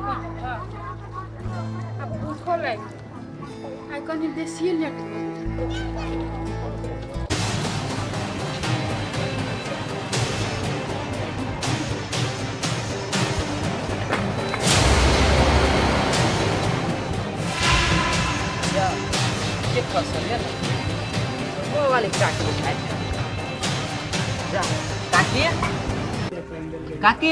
अब भूखो लाग आई कनी बेसी लेट ये फसल है ना वो वाली काकी है जा काकी काकी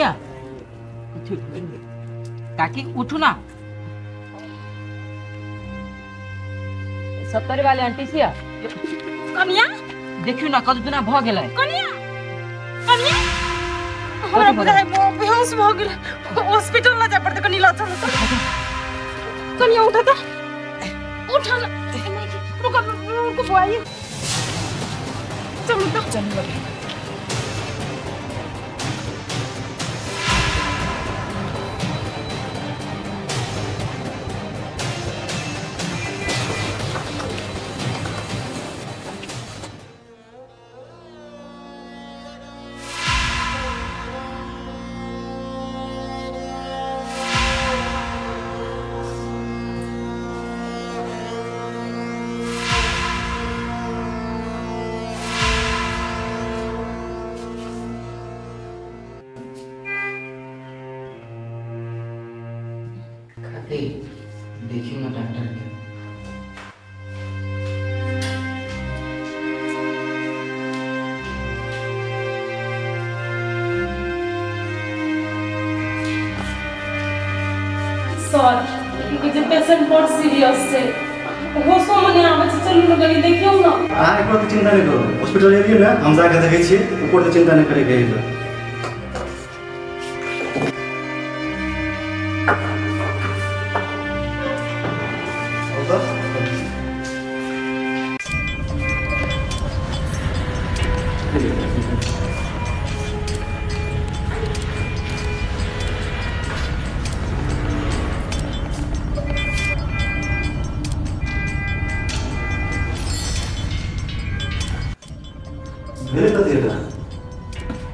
काकी उठू ना 70 वाले आंटी सिया कनिया देखियो ना कद दिना भ गेलै कनिया कनिया हमरा बुझाय बेहोश भ गेल हॉस्पिटल ला जा पड़ते कनी ला चल कनिया उठा त उठा ना रुको बुआई चलो तो चल देखियो ना डॉक्टर के सर जे पेशेंट बहुत सीरियस है होशो मने आबै छै चलू न गली देखियौ न अहाँ एक बार चिंता नहीं करो हॉस्पिटल एलियै ना हम जाके देखै छियै ऊपर से चिंता नहीं करे के है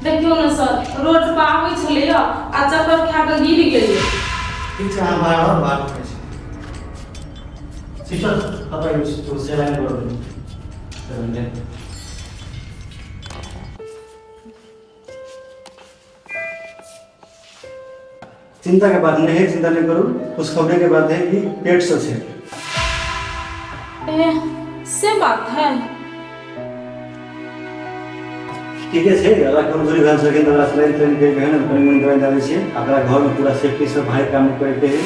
देखियौ न सर रोड पर आबै छलै आ चक्कर खा के गिर गेलै ठीक छै अहाँ बाहर छै सिस्टर पता है तो सेलाइन कर दो चिंता के बात नहीं है चिंता नहीं करो खुशखबरी के बात है कि पेट से से बात है ठीक है अगर कमजोरी भए सके तो सलाइन ट्रेन के है ना कनी मनी दवाई डाले छियै अपना घर में पूरा सेफ्टी से भाई काम करके है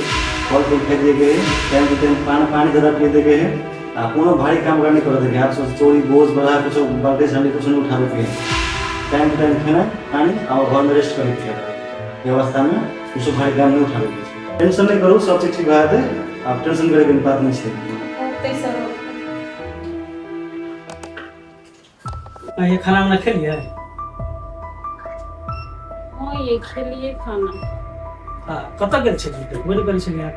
फल फूल खाई दिए गए टाइम टू टाइम पानी ज़्यादा पिए दे गए आ कोनो भारी काम करने कर दे आप सब चोरी बोझ बढ़ा कुछ बाल्टी संडे कुछ नहीं उठावे के टाइम टू टाइम खाना पानी और घर में रेस्ट करे के व्यवस्था में कुछ भारी काम नहीं उठावे के टेंशन नहीं करो सब चीज ठीक भए जाते आप टेंशन करे के बात नहीं है सर ये खाना वाना खा लिया हां ये खेलिए खाना हां कत गेल छै बोल गेल छै यार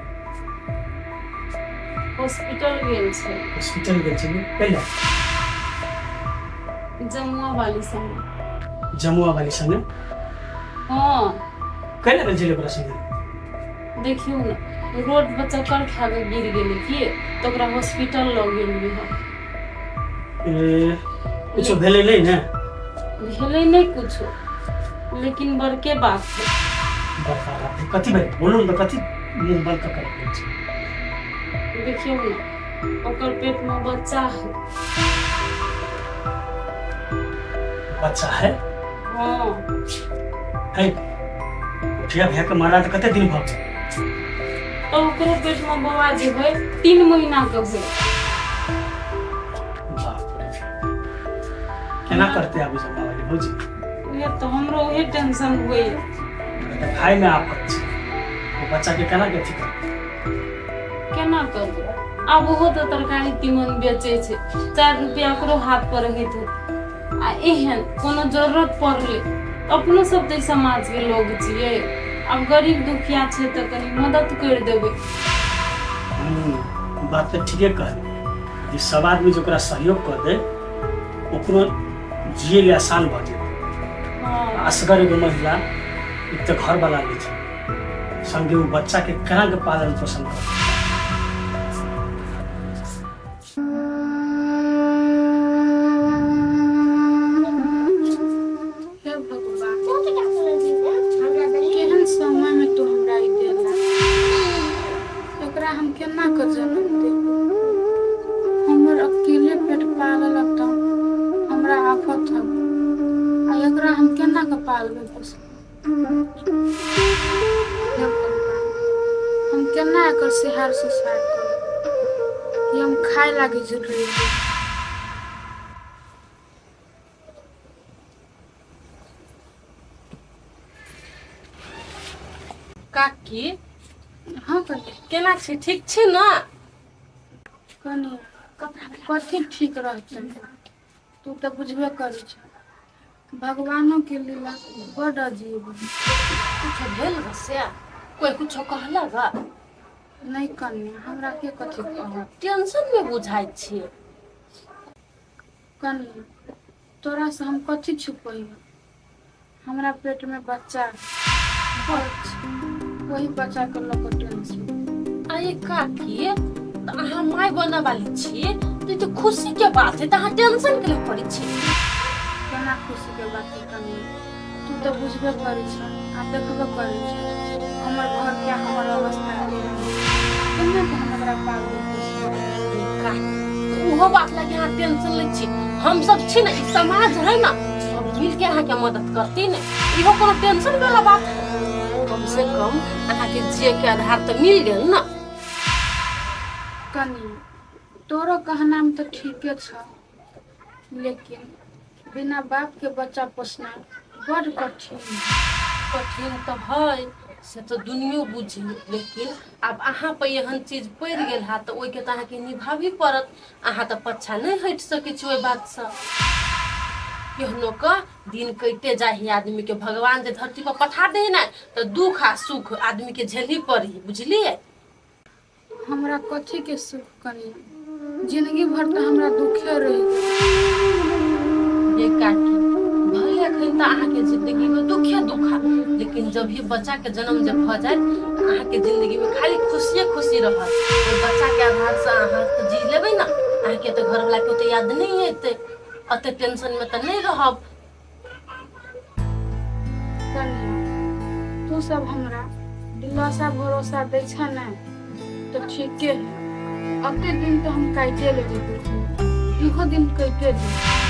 हॉस्पिटल गेल छै हॉस्पिटल गेल छै पहले जमुआ वाली संगे हां कहिले गेल छै ओकरा संगे देखियो न रोड पर चक्कर खा के गिर गेलै कि तो ओकरा हॉस्पिटल ल गेलियै ए कुछ भेले नहीं ना भेले नहीं कुछ लेकिन बड़के बात है बड़का बात कथी भाई बोलो न कथी मुंह बंद कर के देखियो न ओकर पेट में बच्चा है हां है उठिया भैया के मारा तो कते दिन भग तो ओकरो पेट में बवा जे है 3 महीना के है केना करते आबू सब वाली भौजी ये तो हमरो हे टेंशन हुए खाए में आफत छै वो बच्चा के केना के ठीक केना करबो अब वो तो तरकारी तीमन बेचे छै 4 रुपया करो हाथ पर रहत आ एहन कोनो जरूरत पड़ले अपनो सब त समाज के लोग छियै अब गरीब दुखिया छै त कनी मदद कर देबै बात तो ठीके कह जे सब आदमी जोकरा सहयोग कर दे ओकरो जिए ले आसान भ जाए असगर एगो महिला एक तो घर वाला ले संगे वो बच्चा के कहाँ के पालन पोषण कर। हे भगवान केहन समय में तू हमरा ई देला एकरा हम केना कर जन्म देब। हमर अकेले पेट पाललक त हमरा आफत हो आ एकरा हम केना के पालबै पोसबै। हे भगवान हम केना एकर सिहार सुसार करब कि हम खाए लागी जरूरी है। काकी हाँ कनी केना छी ठीक छी ना? कनी कथी ठीक रहतै तू तऽ बुझबे करै छ भगवानो के लीला बड़ अजीब है। कुछ भेल ग से कोई कुछ कहला ग? नहीं कन्या हमरा के कथी कहब। टेंशन में बुझाइ छी। कन्या तोरा से हम कथी छुपैया हमरा पेट में बच्चा वही बच्चा के लोग टेंशन। आये काकी अहाँ माय बने वाली छी तो खुशी के बात है तो अहाँ टेंशन के लिए पड़ी छी। केना खुशी के बात है कन्या तू तो बुझबे करै छ आ देखबे करै छ हमर घर के हमर अवस्था के केना के हमरा पालबै पोसबै। वो बात लगे अहाँ टेंशन ले छी। हम सब छी ना ई समाज है ना सब मिल के अहाँ के मदद करती ने इहो कोनो टेंशन वाला बात है। कम से कम अहाँ के जिए के आधार तो मिल गेल ना। कन्या तोरो कहना में तो ठीके छ लेकिन बिना बाप के बच्चा पोसना बड़ कठिन। कठिन तो है से तो दुनिया बुझी लेकिन अब अहाँ पे एहन चीज पड़ गेल है तो ओई के तो अहाँ के निभावी पड़त। अहाँ तो पछा नहीं हट सकै छी ओई बात से। केहनो का दिन कटते जाही आदमी के भगवान जे धरती पर पठा दे ना तो दुख आ सुख आदमी के झेली पड़ी बुझलिए। हमरा कथी के सुख कन्या जिंदगी भर तो हमरा दुखे रही। ये काकी भले अखन तो अहाँ के जिंदगी में दुखे दुखा लेकिन जब ये बच्चा के जन्म जब भ जाए अहाँ के जिंदगी में खाली खुशिये खुशी रहत। ओई बच्चा के आधार से अहाँ तो जी लेबै ना। अहाँ के तो घर वाला के तो याद नहीं एते अते टेंशन में तो नहीं रहब। कन्या तू सब हमरा दिलासा भरोसा दै छ ना तो ठीके है। अते दिन तो हम काटे लेबै इहो दिन काटे दे।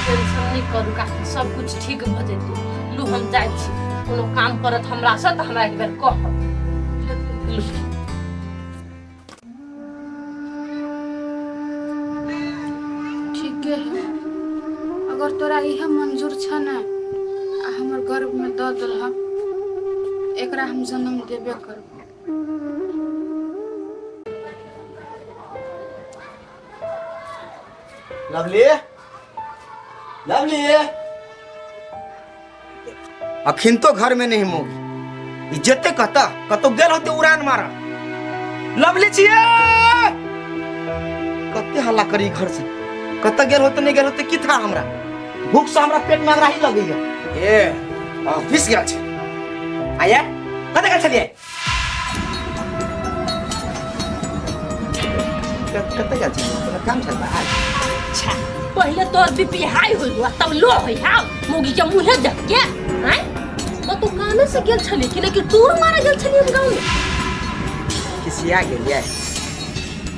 टेंशन नहीं करू काकी सब कुछ ठीक भ जेतै। लू हम जाय छी कोनो काम परत हमरा से त हमरा एक बेर कहब। लू ठीके है अगर तोरा इहे मंजूर छ ना आ हमर गर्भ में द देलह एकरा हम जन्म देबे करब। लवली लवली अखिन तो घर में नहीं मोगी इज्जते कहता कतो गेल होते उड़ान मारा। लवली छिए कते हल्ला करी घर से कत गेल होते नहीं गेल होते की था हमरा भूख से हमरा पेट में अगराही लग गई ए ऑफिस गेल छै आया कते गेल छलिए कते गेल छै काम चल रहा है। अच्छा पहले तोर बीपी हाई होई हुआ तब लो होई हां मोगी के मुंहे देख के हैं तो तू काने से गेल छली कि लेकिन टूर मारे गेल छली गांव में किसिया गेलिए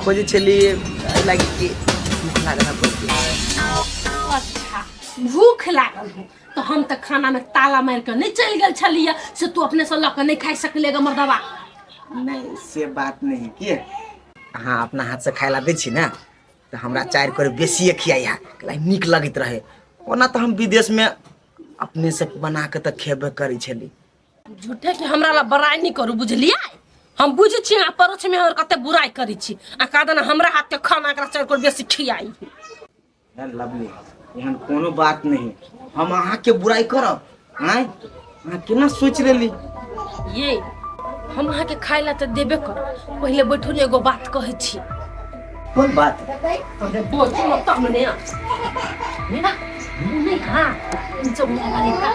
खोजे छली लागी कि भूख लागल पड़ती। अच्छा भूख लागल हो तो हम तो खाना में ताला मार के नहीं चल गेल छलिए से तू अपने से लक नहीं खा सकलेगा मर्दवा। नहीं से बात नहीं कि हाँ अपना हाथ से खायला दै छी ना तो हमरा चार कर बेसिए खियाइया नीक लगत रहे ओना तो हम विदेश में अपने से बना के तो खेबे करी छली। झूठे के हमरा ला बड़ाई नहीं करू बुझलिए। हम बुझ छी आ परोछ में और कते बुराई करी छी आ कादन हमरा हाथ के खाना के चार कर बेसी खियाई। लवली एहन कोनो बात नहीं हम अहाँ के बुराई करब आय अहाँ केना सोच लेली। ये हम अहाँ के खाए ला तो देबे कर पहले बैठो एगो बात कहे छी। कोन बात अरे बोझ मत हमने मेरा नहीं हां इन सब वाली का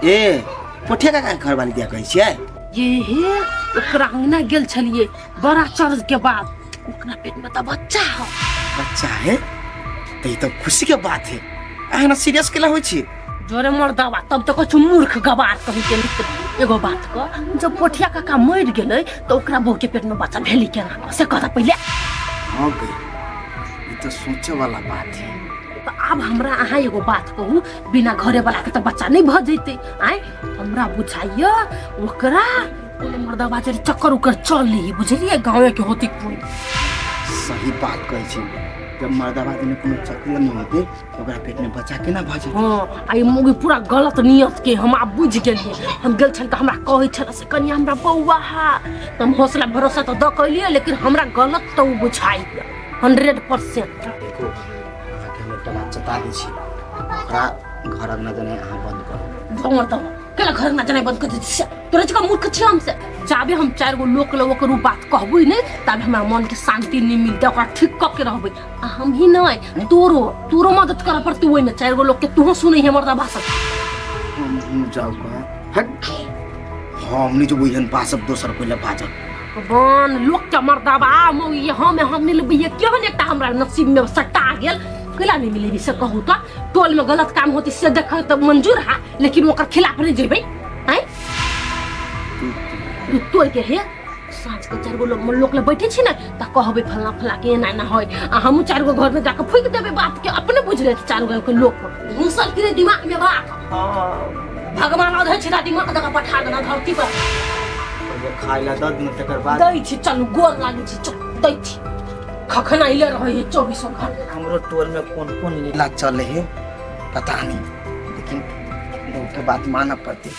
ए पोठे का घर वाली दिया कहै छियै ये हे ओकरा अंगना गेल छलिए बड़ा चर्च के बाद ओकरा पेट में तो बच्चा है। बच्चा है तो ये तो खुशी के बात है। एहना सीरियस केला होइ छी? जोरे मर्दवा तब तो कुछ मूर्ख गवार कहि के लिख। एगो बात क जब पोठिया काका मर गेलै तो ओकरा बहू के पेट में बच्चा भेली केना से कहता पहले। हां गई ये तो सोचे वाला बात है। तो अब हमरा अहाँ एगो बात कहू बिना घरे वाला के तो बच्चा नहीं भ जैते आय हमरा बुझाइए ओकरा कोनो मर्दवा जे चक्कर उकर चल ली बुझलिए गांव के होती कोई। सही बात कहै छी। जब मर्दाबादी में कोनो चक्कर नहीं होते तो ओकरा पेट में बच्चा केना भ जाए? हां आई मुगी पूरा गलत नियत के हम आप बुझ गेलिए। हम गेल छन त हमरा कहै छल से कनी हमरा बौआ हा तुम हौसला भरोसा तो द कइलिए लेकिन हमरा गलत तो बुझाइ 100%। देखो आके हम एकटा बात बता दै छी। ओकरा घर अंगना जाने अहाँ बंद करो। भंवर तो केला घर ना जाने बंद कर दे तोरा जका मूर्ख छी हमसे। जाबे हम 4 गो लोक ल ओकर बात कहबै नै तबे हमरा मन के शांति नहीं मिलता ओकरा ठीक क के रहबै। आ हम ही नै तोरो मदद कर पड़ती ओइ में 4 गो लोक के तू सुनै हमर दा भाषा। हम जाओ का हट हमनी जो बुझन पासब दोसर कोइला बाजब। भगवान लोक के मर्दाबा मौ ये हम मिलबिए केहन एकटा हमरा नसीब में सट्टा गेल केला नहीं मिलेबी से कहू तो टोल में गलत काम होती से देख तो मंजूर है लेकिन ओकर खिलाफ नहीं जेबै हैं। तू तोड़ के हे साँझ के 4 गो लोक ले बैठे छी ना त कहबै फलना फला के ना ना होय आ हम 4 गो घर में जाके फूक देबै बात के अपने बुझ ले 4 गो के लोक घुसल के दिमाग में बा। भगवान आधे छिरा दिमाग दका पठा देना धरती पर खाइला 10 दिन तकर बाद दै छी चलू गोर लागी छी दै छी खखना इले रहै 24 घंटा। हमरो टोल में कौन लीला चले है पता नहीं लेकिन उनके बात मानना पड़ती।